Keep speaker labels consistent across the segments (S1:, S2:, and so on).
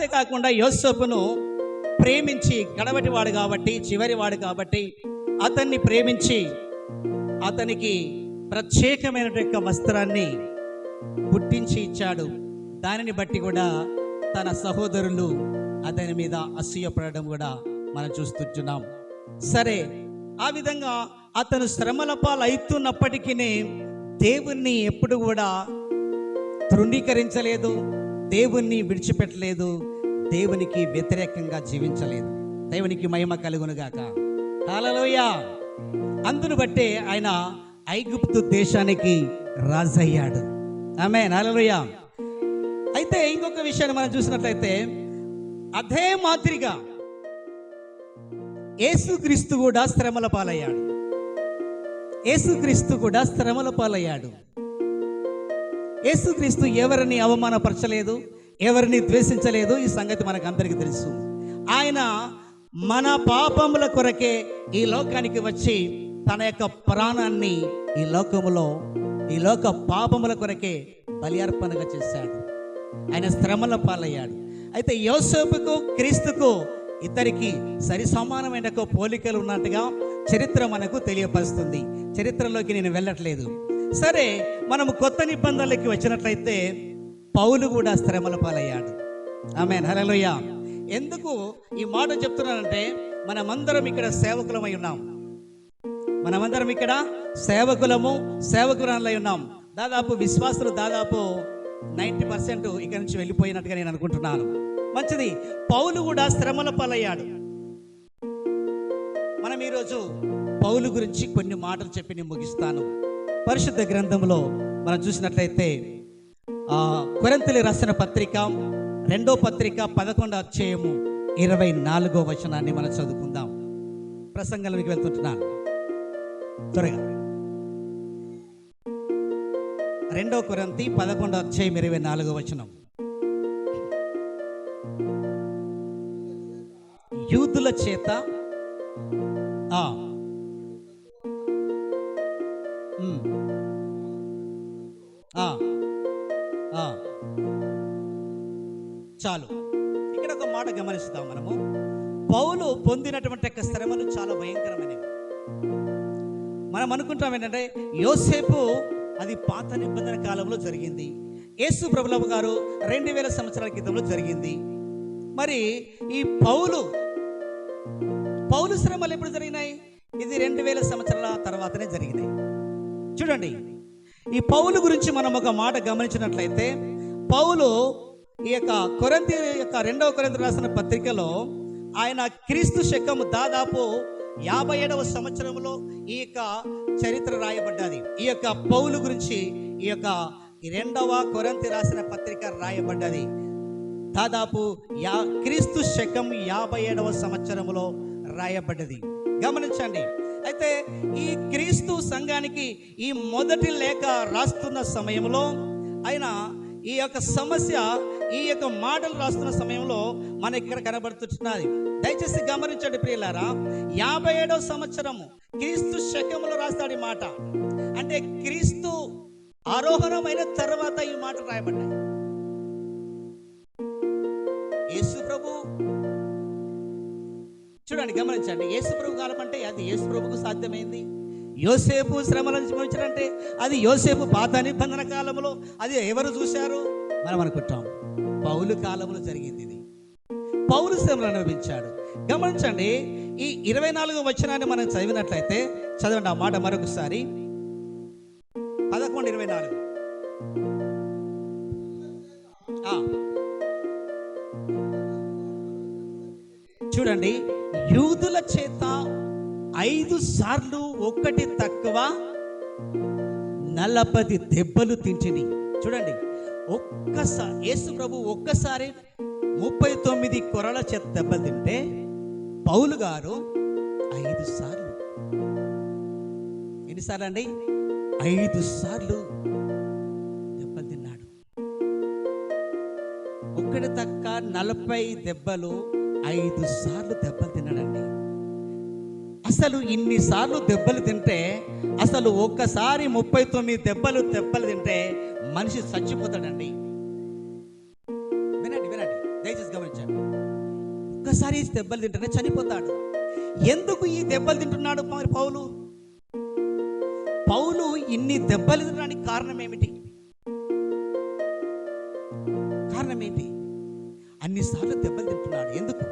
S1: అంతేకాకుండా యోసేపును ప్రేమించి గడవటివాడు కాబట్టి, చివరివాడు కాబట్టి అతన్ని ప్రేమించి అతనికి ప్రత్యేకమైన యొక్క వస్త్రాన్ని పుట్టించి ఇచ్చాడు. దానిని బట్టి కూడా తన సహోదరులు అతని మీద అసూయపడడం కూడా మనం చూస్తుంటున్నాం. సరే, ఆ విధంగా అతను శ్రమల పాలు అవుతున్నప్పటికీ దేవుణ్ణి ఎప్పుడు కూడా తృణీకరించలేదు, దేవుణ్ణి విడిచిపెట్టలేదు, దేవునికి వ్యతిరేకంగా జీవించలేదు. దేవునికి మహిమ కలుగునుగాక. హల్లెలూయా. అందును బట్టే ఆయన ఐగుప్తు దేశానికి రాజయ్యాడు. ఆమేన్, హల్లెలూయా. అయితే ఇంకొక విషయాన్ని మనం చూసినట్లయితే అదే మాదిరిగా యేసుక్రీస్తు కూడా శ్రమల పాలయ్యాడు. యేసుక్రీస్తు కూడా శ్రమల పాలయ్యాడు. యేసుక్రీస్తు ఎవరిని అవమానపరచలేదు, ఎవరిని ద్వేషించలేదు. ఈ సంగతి మనకు అందరికీ తెలుసు. ఆయన మన పాపముల కొరకే ఈ లోకానికి వచ్చి తన యొక్క ప్రాణాన్ని ఈ లోక పాపముల కొరకే బలి అర్పణగా చేశాడు. ఆయన శ్రమల పాలయ్యాడు. అయితే యోసేపుకు క్రీస్తుకు ఇద్దరికి సరి సమానమైన పోలికలు ఉన్నట్టుగా చరిత్ర మనకు తెలియపరుస్తుంది. చరిత్రలోకి నేను వెళ్ళట్లేదు. సరే, మనము కొత్త నిబంధనలకి వచ్చినట్లయితే పౌలు కూడా శ్రమల పాలయ్యాడు. ఆమేన్, హల్లెలూయా. ఎందుకు ఈ మాట చెప్తున్నానంటే మనమందరం ఇక్కడ సేవకులమై ఉన్నాం. మనమందరం ఇక్కడ సేవకురాలై ఉన్నాం. దాదాపు విశ్వాసులు దాదాపు 90% ఇక్కడ నుంచి వెళ్ళిపోయినట్టుగా నేను అనుకుంటున్నాను. మంచిది. పౌలు కూడా శ్రమల పాలయ్యాడు. మనం ఈరోజు పౌలు గురించి కొన్ని మాటలు చెప్పి నేను ముగిస్తాను. పరిశుద్ధ గ్రంథంలో మనం చూసినట్లయితే కొరింథీయులకు రాసిన పత్రిక 2వ పత్రిక 11వ అధ్యాయము 24వ వచనాన్ని మనం చదువుకుందాం. ప్రసంగంలోకి వెళ్తుంటున్నాను త్వరగా. 2 కొరింథీ 11వ అధ్యాయం 24వ వచనం. యూదుల చేత చాలు. ఇక్కడ ఒక మాట గమనిస్తాం మనము. పౌలు పొందినటువంటి శ్రమలు చాలా భయంకరమైనవి. మనం అనుకుంటాం ఏంటంటే యోసేపు అది పాత నిబంధన కాలంలో జరిగింది, యేసు ప్రభువు గారు 2000 సంవత్సరాల క్రితంలో జరిగింది. మరి ఈ పౌలు శ్రమలు ఎప్పుడు జరిగినాయి? ఇది 2000 సంవత్సరాల తర్వాతనే జరిగినాయి. చూడండి, ఈ పౌలు గురించి మనం ఒక మాట గమనించినట్లయితే పౌలు ఈ యొక్క కొరింథీ యొక్క 2వ కొరింథీ రాసిన పత్రికలో ఆయన క్రీస్తు శకము దాదాపు 57వ సంవత్సరంలో ఈ యొక్క చరిత్ర రాయబడ్డది. ఈ యొక్క పౌలు గురించి ఈ యొక్క 2వ కొరింథీ రాసిన పత్రిక రాయబడ్డది. దాదాపు క్రీస్తు శకం 57వ సంవత్సరంలో రాయబడ్డది. గమనించండి. అయితే ఈ క్రీస్తు సంఘానికి ఈ మొదటి లేఖ రాస్తున్న సమయంలో ఆయన ఈ యొక్క సమస్య, ఈ యొక్క మాటలు రాస్తున్న సమయంలో మన ఇక్కడ కనబడుతున్నది. దయచేసి గమనించండి ప్రియులారా. 57వ సంవత్సరము క్రీస్తు శకములో రాస్తాడు ఈ మాట. అంటే క్రీస్తు ఆరోహణమైన తర్వాత ఈ మాట రాయబడ్డాయి. యేసు ప్రభు చూడండి, గమనించండి. యేసు ప్రభు కాలం అంటే అది యేసు ప్రభుకు సాధ్యమైంది. యోసేపు శ్రమలను అనుభవించారంటే అది యోసేపు పాత నిబంధన కాలంలో అది ఎవరు చూశారు? మనం అనుకుంటాం పౌలు కాలంలో జరిగింది. ఇది పౌలు శ్రమలను అనుభవించాడు. గమనించండి, ఈ 24వ వచనాన్ని మనం చదివినట్లయితే చదవండి ఆ మాట మరొకసారి. 11:24. చూడండి, యూదుల చేత 5 సార్లు ఒక్కటి తక్కువ 40 దెబ్బలు తింటిని. చూడండి, ఒక్కసారి యేసు ప్రభు ఒక్కసారి 39 కొరల చేత దెబ్బలు తింటే పౌలు గారు 5 సార్లు. ఎన్నిసార్లు అండి? 5 సార్లు దెబ్బలు తిన్నాడు. ఒక్కటి తక్క 40 దెబ్బలు 5 సార్లు దెబ్బలు తిన్నాడండి. అసలు ఇన్నిసార్లు దెబ్బలు తింటే, అసలు ఒక్కసారి 39 దెబ్బలు తింటే మనిషి చచ్చిపోతాడండి. వినండి, దయచేసి గమనించండి. ఒక్కసారి దెబ్బలు తింటేనే చనిపోతాడు. ఎందుకు ఈ దెబ్బలు తింటున్నాడు మరి పౌలు ఇన్ని దెబ్బలు తినడానికి కారణం ఏమిటి? కారణం ఏంటి? అన్నిసార్లు దెబ్బలు తింటున్నాడు ఎందుకు?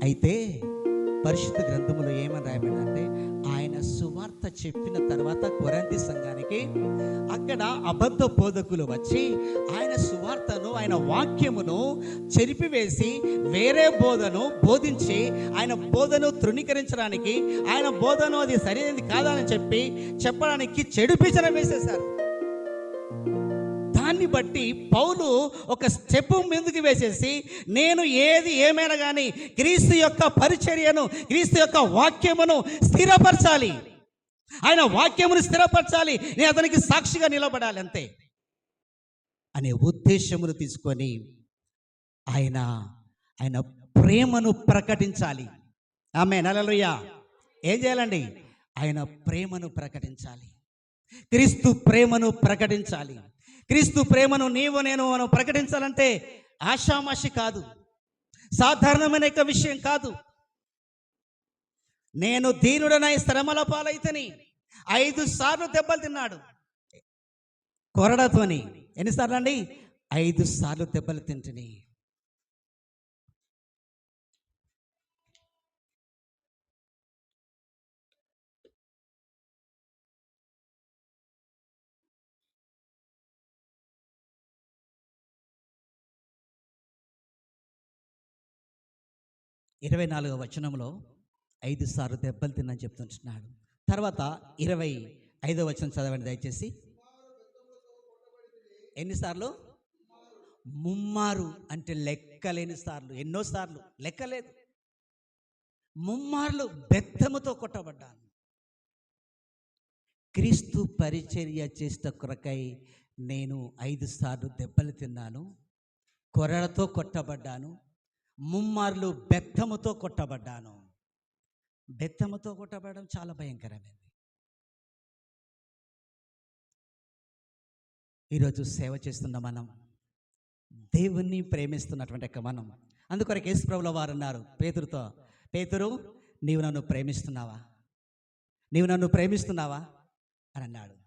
S1: అయితే పరిశుద్ధ గ్రంథములో ఏమని రాయబడిందంటే, ఆయన సువార్త చెప్పిన తర్వాత కొరింథీ సంఘానికి అక్కడ అబద్ధ బోధకులు వచ్చి ఆయన సువార్తను, ఆయన వాక్యమును చెరిపివేసి వేరే బోధను బోధించి ఆయన బోధను తృణీకరించడానికి, ఆయన బోధను అది సరైనది కాదని చెప్పడానికి చెడు పిచన వేసేశారు. దాన్ని బట్టి పౌలు ఒక స్టెప్ ముందుకు వేసేసి, నేను ఏమైనా కానీ క్రీస్తు యొక్క పరిచర్యను, క్రీస్తు యొక్క వాక్యమును స్థిరపరచాలి, ఆయన వాక్యమును స్థిరపరచాలి, నేను అతనికి సాక్షిగా నిలబడాలి అంతే అనే ఉద్దేశమును తీసుకొని ఆయన ప్రేమను ప్రకటించాలి. ఆమేన్, హల్లెలూయా. ఏం చేయాలండి? ఆయన ప్రేమను ప్రకటించాలి, క్రీస్తు ప్రేమను ప్రకటించాలి. క్రీస్తు ప్రేమను నేను ప్రకటించాలంటే ఆషామాషి కాదు, సాధారణమైన విషయం కాదు. నేను దీనుడనై శ్రమల పాలైతని 5 సార్లు దెబ్బలు తిన్నాడు కొరడతోని. ఎన్నిసార్లు అండి? 5 సార్లు దెబ్బలు తింటిని. ఇరవై 24వ వచనంలో 5 సార్లు దెబ్బలు తిన్నని చెప్తుంటున్నాడు. తర్వాత 25వ వచనం చదవండి దయచేసి. ఎన్నిసార్లు? ముమ్మారు, అంటే లెక్కలేని సార్లు. ఎన్నోసార్లు లెక్కలేదు. ముమ్మార్లు బెత్తముతో కొట్టబడ్డాను. క్రీస్తు పరిచర్య చేసిన కొరకై నేను 5 సార్లు దెబ్బలు తిన్నాను, కొరడతో కొట్టబడ్డాను, ముమ్మార్లు బెత్తముతో కొట్టబడ్డాను. బెత్తముతో కొట్టబడడం చాలా భయంకరమైనది. ఈరోజు సేవ చేస్తున్న మనం, దేవుణ్ణి ప్రేమిస్తున్నటువంటి మనం, అందుకొరకు యేసు ప్రభువుల వారు అన్నారు పేతురుతో, పేతురు, నీవు నన్ను ప్రేమిస్తున్నావా? నీవు నన్ను ప్రేమిస్తున్నావా అని అన్నాడు.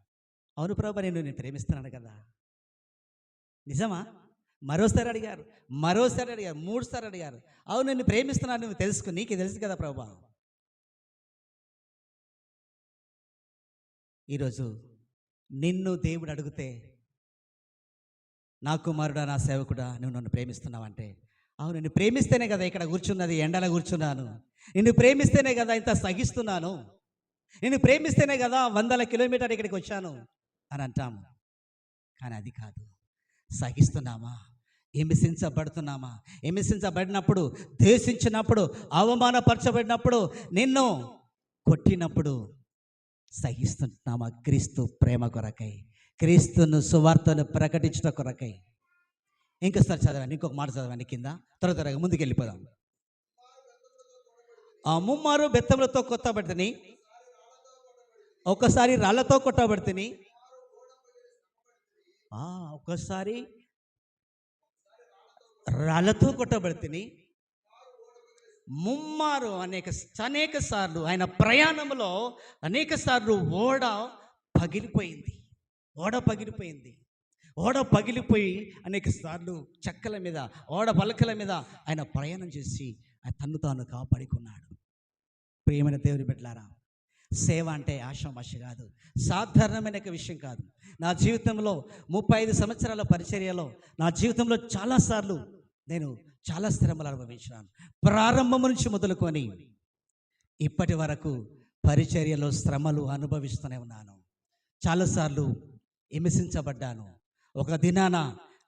S1: అవును ప్రభు, నేను ప్రేమిస్తున్నాను కదా. నిజమా? మరోసారి అడిగారు, 3 సార్లు అడిగారు. అవును, నేను ప్రేమిస్తున్నాను, నువ్వు నీకు తెలుసు కదా ప్రభు. ఈరోజు నిన్ను దేవుడు అడిగితే, నా కుమారుడా, నా సేవకుడా, నువ్వు నన్ను ప్రేమిస్తున్నావంటే, అవును, నిన్ను ప్రేమిస్తేనే కదా ఇక్కడ కూర్చున్నది, ఎండలో కూర్చున్నాను, నిన్ను ప్రేమిస్తేనే కదా ఇంత సహిస్తున్నాను, నిన్ను ప్రేమిస్తేనే కదా 100 కిలోమీటర్లు ఇక్కడికి వచ్చాను అని అంటాము. కానీ అది కాదు. సహిస్తున్నామా? హింసించబడుతున్నామా? హింసించబడినప్పుడు, ద్వేషించినప్పుడు, అవమానపరచబడినప్పుడు, నిన్ను కొట్టినప్పుడు సహిస్తున్నామా? క్రీస్తు ప్రేమ కొరకై, క్రీస్తును సువార్తను ప్రకటించడం కొరకై. ఇంకోసారి చదవండి, ఇంకొక మాట చదవండి కింద, త్వరగా ముందుకు వెళ్ళిపోదాం. ఆ ముమ్మారు బెత్తములతో కొట్టబడితిని, ఒకసారి రాళ్లతో కొట్టబడితిని, ఒకసారి రాళ్లతో కొట్టబడితిని, ముమ్మారు అనేక సార్లు ఆయన ప్రయాణంలో అనేక సార్లు ఓడ పగిలిపోయింది. ఓడ పగిలిపోయి అనేక సార్లు చెక్కల మీద, ఓడ పలకల మీద ఆయన ప్రయాణం చేసి తన్ను తాను కాపాడుకున్నాడు. ప్రియమైన దేవుని బిడ్డలారా, సేవ అంటే ఆషామాషి కాదు, సాధారణమైన విషయం కాదు. నా జీవితంలో 35 సంవత్సరాల పరిచర్యలో నా జీవితంలో చాలాసార్లు నేను చాలా శ్రమలు అనుభవించినాను. ప్రారంభం నుంచి మొదలుకొని ఇప్పటి వరకు పరిచర్యలో శ్రమలు అనుభవిస్తూనే ఉన్నాను. చాలాసార్లు హింసించబడ్డాను. ఒక దినాన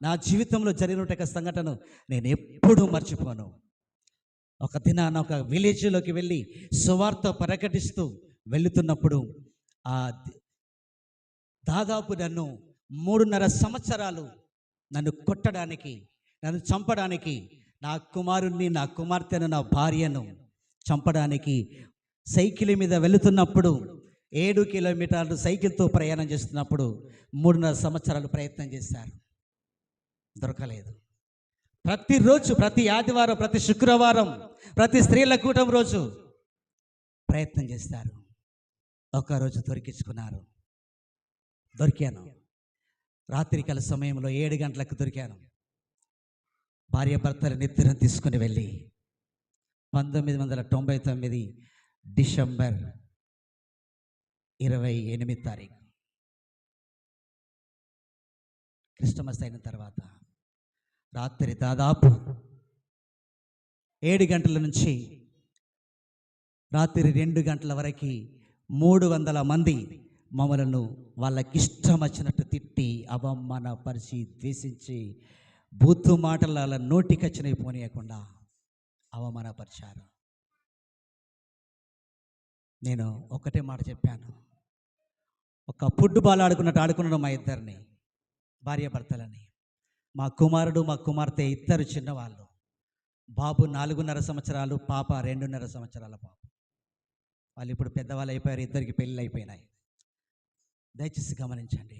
S1: నా జీవితంలో జరిగిన సంఘటన నేను ఎప్పుడూ మర్చిపోను. ఒక దినాన ఒక విలేజ్లోకి వెళ్ళి సువార్త ప్రకటిస్తూ వెళుతున్నప్పుడు దాదాపు నన్ను 3.5 సంవత్సరాలు నన్ను కొట్టడానికి, నన్ను చంపడానికి, నా కుమారుణ్ణి, నా కుమార్తెను, నా భార్యను చంపడానికి సైకిల్ మీద వెళుతున్నప్పుడు, 7 కిలోమీటర్లు సైకిల్తో ప్రయాణం చేస్తున్నప్పుడు 3.5 సంవత్సరాలు ప్రయత్నం చేశారు, దొరకలేదు. ప్రతిరోజు, ప్రతి ఆదివారం, ప్రతి శుక్రవారం, ప్రతి స్త్రీల కూటం రోజు ప్రయత్నం చేస్తారు. ఒకరోజు దొరికించుకున్నారు. దొరికాను. రాత్రికాల సమయంలో 7 గంటలకు దొరికాను. భార్య భర్తల నిద్రను తీసుకుని వెళ్ళి 1999 డిసెంబర్ 28 తారీఖు క్రిస్టమస్ అయిన తర్వాత రాత్రి దాదాపు 7 గంటల నుంచి రాత్రి 2 గంటల వరకు 300 మంది మమ్మలను వాళ్ళకిష్టం వచ్చినట్టు తిట్టి, అవమానపరిచి, ద్వేషించి, బూతు మాటలు అలా నోటికచ్చినవి పోనీయకుండా అవమానపరిచారు. నేను ఒకటే మాట చెప్పాను. ఒక ఫుట్బాల్ ఆడుకున్నాడు మా ఇద్దరిని, భార్యాభర్తలని. మా కుమారుడు మా కుమార్తె ఇద్దరు చిన్నవాళ్ళు. బాబు 4.5 సంవత్సరాలు, పాప 2.5 సంవత్సరాల పాప. వాళ్ళు ఇప్పుడు పెద్దవాళ్ళు అయిపోయారు. ఇద్దరికి పెళ్ళిళ్ళు అయిపోయినాయి. దయచేసి గమనించండి.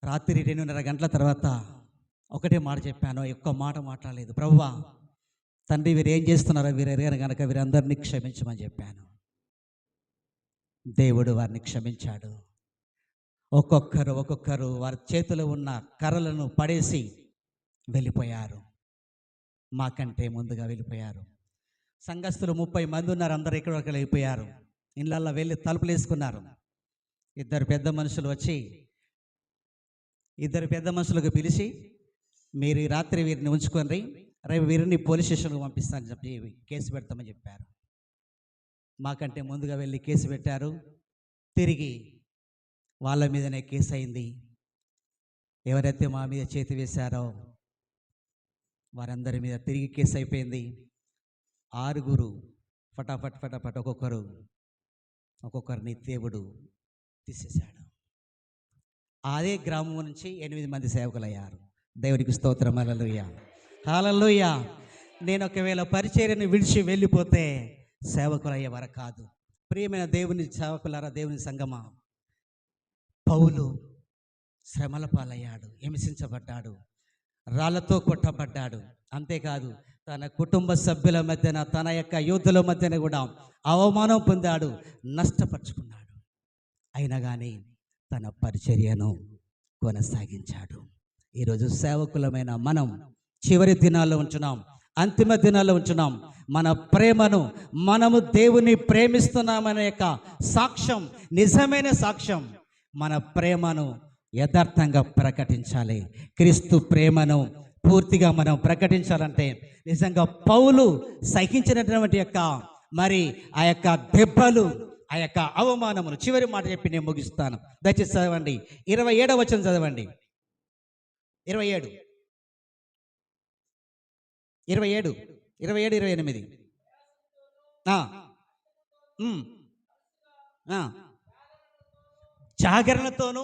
S1: రాత్రి 2:30 గంటల తర్వాత ఒకటే మాట చెప్పాను. ఒక్క మాట మాట్లాడలేదు. ప్రభువా తండ్రి, వీరు ఏం చేస్తున్నారో వీరు ఎరగరు కనుక వీరందరినీ క్షమించమని చెప్పాను. దేవుడు వారిని క్షమించాడు. ఒక్కొక్కరు వారి చేతిలో ఉన్న కర్రలను పడేసి వెళ్ళిపోయారు. మాకంటే ముందుగా వెళ్ళిపోయారు. సంఘస్థులు 30 మంది ఉన్నారు. అందరూ ఎక్కడికి వెళ్ళిపోయారు. ఇళ్ళల్లో వెళ్ళి తలుపులు వేసుకున్నారు. ఇద్దరు పెద్ద మనుషులకు పిలిచి, మీరు ఈ రాత్రి వీరిని ఉంచుకొని రేపు వీరిని పోలీస్ స్టేషన్కి పంపిస్తానని చెప్పి కేసు పెడతామని చెప్పారు. మాకంటే ముందుగా వెళ్ళి కేసు పెట్టారు. తిరిగి వాళ్ళ మీదనే కేసు అయింది. ఎవరైతే మా మీద చేతి వేశారో వారందరి మీద తిరిగి కేసు అయిపోయింది. 6 ఫటాఫట్ ఒక్కొక్కరిని దేవుడు తీసేశాడు. అదే గ్రామం నుంచి 8 మంది సేవకులయ్యారు. దేవుడికి స్తోత్రం. హల్లెలూయా, హల్లెలూయా. నేను ఒకవేళ పరిచర్యను విడిచి వెళ్ళిపోతే సేవకులయ్యేవారు కాదు. ప్రియమైన దేవుని సేవకులారా, దేవుని సంగమా, పౌలు శ్రమల పాలయ్యాడు, హింసించబడ్డాడు, రాళ్లతో కొట్టబడ్డాడు. అంతేకాదు తన కుటుంబ సభ్యుల మధ్యన, తన యొక్క యోధుల మధ్యన కూడా అవమానం పొందాడు, నష్టపరుచుకున్నాడు. అయినా కానీ తన పరిచర్యను కొనసాగించాడు. ఈరోజు సేవకులమైన మనం చివరి దినాల్లో ఉంటున్నాం, అంతిమ దినాల్లో ఉంటున్నాం. మన ప్రేమను, మనము దేవుని ప్రేమిస్తున్నామనే యొక్క సాక్ష్యం, నిజమైన సాక్ష్యం, మన ప్రేమను యథార్థంగా ప్రకటించాలి. క్రీస్తు ప్రేమను పూర్తిగా మనం ప్రకటించాలంటే నిజంగా పౌలు సహించినటువంటి యొక్క ఆ యొక్క దెబ్బలు, ఆ యొక్క అవమానమును, చివరి మాట చెప్పి నేను ముగిస్తాను. దయచేసి చదవండి. 27వ వచనం చదవండి. 27, 28. జాగరణతోనూ,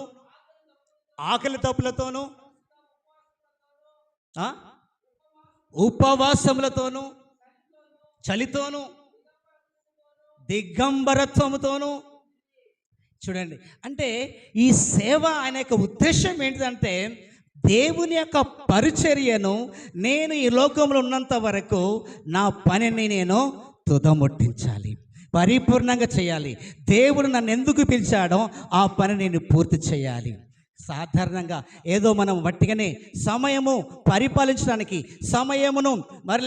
S1: ఆకలి తప్పులతోనూ, ఉపవాసములతోనూ, చలితోనూ, దిగంబరత్వముతోనూ. చూడండి, అంటే ఈ సేవ ఆయన యొక్క ఉద్దేశం ఏంటిదంటే, దేవుని యొక్క పరిచర్యను నేను ఈ లోకంలో ఉన్నంత వరకు నా పనిని నేను తుదముట్టించాలి, పరిపూర్ణంగా చేయాలి. దేవుడు నన్ను ఎందుకు పిలిచాడో ఆ పని నేను పూర్తి చేయాలి. సాధారణంగా ఏదో మనం వట్టిగానే సమయము పరిపాలించడానికి, సమయమును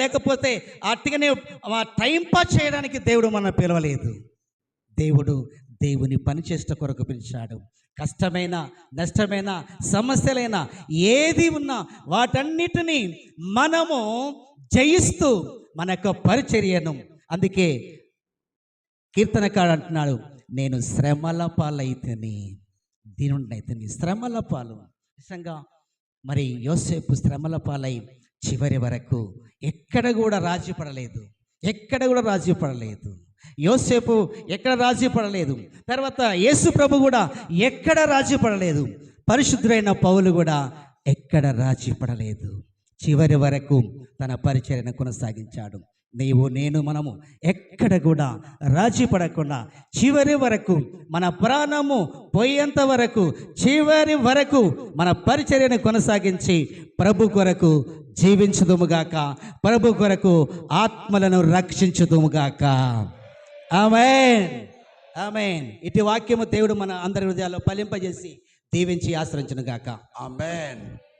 S1: లేకపోతే అట్టిగానే టైం పాస్ చేయడానికి దేవుడు మనం పిలవలేదు. దేవుడు దేవుని పని చేసే కొరకు పిలిచాడు. కష్టమైన, నష్టమైన, సమస్యలైన ఏది ఉన్నా వాటన్నిటినీ మనము జయిస్తూ మన యొక్క పరిచర్యను, అందుకే కీర్తనకాడు అంటున్నాడు, నేను శ్రమల పాలైతేని, దీనుండైతేని. శ్రమల పాలు నిజంగా యోసేపు శ్రమల పాలై చివరి వరకు ఎక్కడ కూడా రాజీ పడలేదు. యోసేపు ఎక్కడ రాజీ పడలేదు. తర్వాత యేసు ప్రభు కూడా ఎక్కడ రాజీ పడలేదు. పరిశుద్ధుడైన పౌలు కూడా ఎక్కడ రాజీ పడలేదు. చివరి వరకు తన పరిచర్యను కొనసాగించాడు. నీవు నేను మనము ఎక్కడ కూడా రాజీ పడకుండా చివరి వరకు మన ప్రాణము పోయేంత వరకు చివరి వరకు మన పరిచర్యను కొనసాగించి ప్రభు కొరకు జీవించుదుముగాక, ప్రభు కొరకు ఆత్మలను రక్షించుదుముగాక. ఆమేన్, ఆమేన్. ఇటు వాక్యము దేవుడు మన అందరి హృదయాల్లో ఫలింపజేసి దీవించి ఆశ్రయించునుగాక.
S2: ఆమేన్.